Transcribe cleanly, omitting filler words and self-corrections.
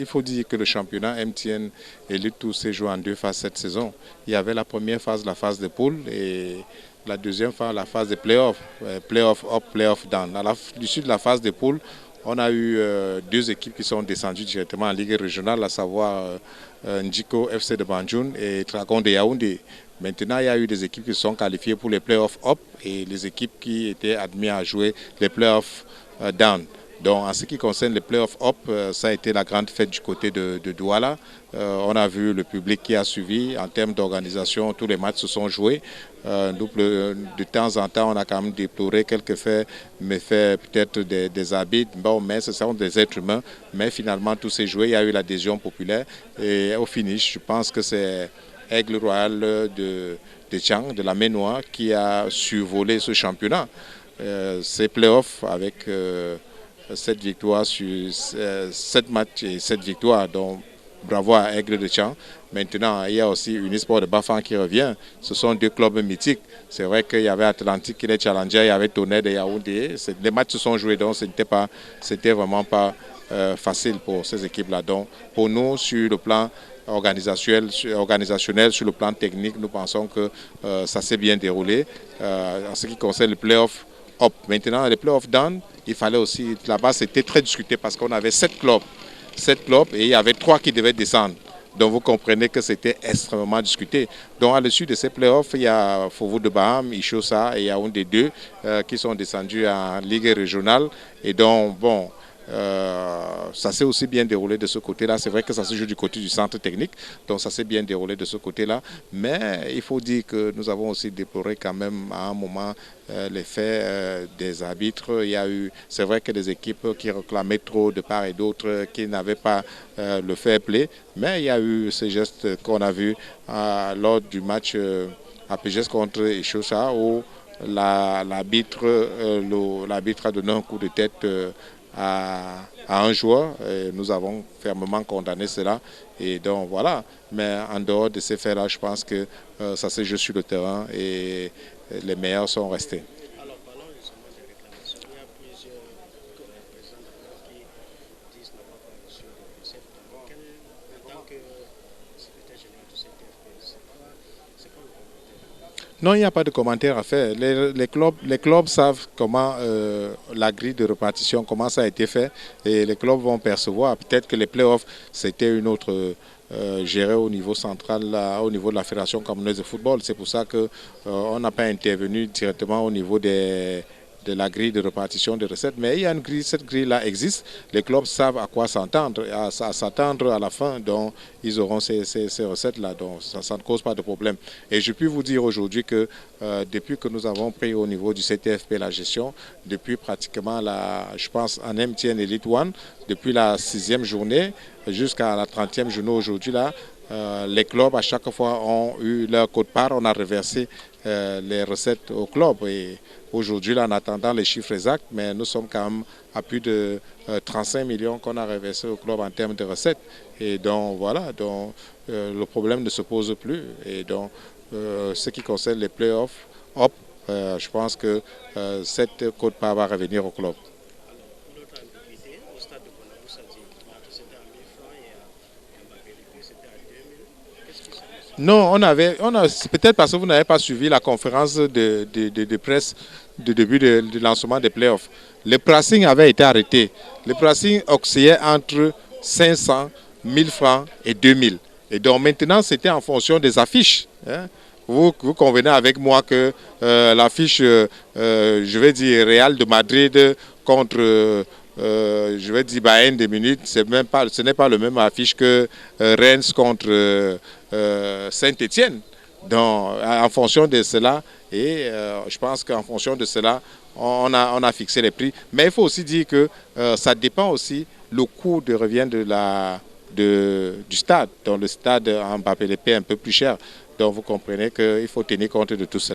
Il faut dire que le championnat MTN Elite Tour s'est joué en deux phases cette saison. Il y avait la première phase, la phase de poule, et la deuxième phase, la phase de play-off, play-off up, play-off down. À l'issue de la phase de poule, on a eu deux équipes qui sont descendues directement en Ligue régionale, à savoir Ndjiko FC de Banjul et Dragon de Yaoundé. Maintenant, il y a eu des équipes qui se sont qualifiées pour les play-off up et les équipes qui étaient admises à jouer les play-off down. Donc, en ce qui concerne les playoffs up, ça a été la grande fête du côté de Douala. On a vu le public qui a suivi. En termes d'organisation, tous les matchs se sont joués. De temps en temps, on a quand même déploré quelques faits, méfaits peut-être des arbitres. Bon, mais ce sont des êtres humains. Mais finalement, tout s'est joué. Il y a eu l'adhésion populaire. Et au finish, je pense que c'est Aigle Royal de Tchang, de la Ménois, qui a survolé ce championnat. Ces playoffs avec... 7 victoires sur 7 matchs et 7 victoires, donc bravo à Aigle de Tchang. Maintenant, il y a aussi Unisport de Bafang qui revient. Ce sont deux clubs mythiques. C'est vrai qu'il y avait Atlantique qui les challengeait, il y avait Tonnerre de Yaoundé. Les matchs se sont joués, donc c'était vraiment pas facile pour ces équipes-là. Donc pour nous, sur le plan organisationnel, sur le plan technique, nous pensons que ça s'est bien déroulé. En ce qui concerne le play-off up. Maintenant, les play-off down, il fallait aussi, là-bas c'était très discuté parce qu'on avait 7 clubs et il y avait 3 qui devaient descendre. Donc vous comprenez que c'était extrêmement discuté. Donc à l'issue de ces playoffs, il y a Fovo de Baham, Ishosa et Yaoundé 2 qui sont descendus en Ligue régionale. Et donc bon, ça s'est aussi bien déroulé de ce côté-là. C'est vrai que ça se joue du côté du centre technique, donc ça s'est bien déroulé de ce côté-là. Mais il faut dire que nous avons aussi déploré quand même à un moment les faits des arbitres. Il y a eu, c'est vrai que des équipes qui réclamaient trop de part et d'autre, qui n'avaient pas le fair play, mais il y a eu ces gestes qu'on a vus lors du match à PGS contre Ishosa où l'arbitre a donné un coup de tête à un joueur. Et nous avons fermement condamné cela. Et donc voilà. Mais en dehors de ces faits-là, je pense que ça s'est joué sur le terrain et les meilleurs sont restés. Alors parlons justement des réclamations. Il y a plusieurs présidents qui disent n'avoir pas reçu de recettes. En tant que secrétaire général du CTFP, c'est quoi le commentaire? Non, il n'y a pas de commentaire à faire. Les clubs savent comment la grille de répartition, comment ça a été fait, et les clubs vont percevoir. Peut-être que les playoffs, c'était une autre gérée au niveau central, là, au niveau de la Fédération camerounaise de football. C'est pour ça qu'on n'a pas intervenu directement au niveau de la grille de répartition des recettes. Mais il y a une grille, cette grille-là existe. Les clubs savent à quoi s'attendre, à s'attendre à la fin. Donc, ils auront ces recettes-là. Donc, ça ne cause pas de problème. Et je puis vous dire aujourd'hui que depuis que nous avons pris au niveau du CTFP la gestion, depuis pratiquement, je pense, en MTN Elite One, depuis la 6e journée jusqu'à la 30e journée aujourd'hui, là, les clubs à chaque fois ont eu leur quote-part, on a reversé les recettes au club. Et aujourd'hui, en attendant les chiffres exacts, mais nous sommes quand même à plus de 35 millions qu'on a reversé au club en termes de recettes. Et donc voilà, donc, le problème ne se pose plus. Et donc ce qui concerne les playoffs, je pense que cette quote-part va revenir au club. Non, peut-être parce que vous n'avez pas suivi la conférence de presse de début de lancement des playoffs. Le pricing avait été arrêté. Le pricing oscillait entre 500, 1000 francs et 2000. Et donc maintenant, c'était en fonction des affiches. Hein. Vous convenez avec moi que l'affiche, je vais dire, Real de Madrid contre... je vais dire Bayern de Munich, ce n'est pas le même affiche que Rennes contre Saint-Étienne. Donc, en fonction de cela, et je pense qu'en fonction de cela, on a fixé les prix. Mais il faut aussi dire que ça dépend aussi le coût de revient du stade. Donc, le stade en Mbappé est un peu plus cher. Donc, vous comprenez qu'il faut tenir compte de tout cela.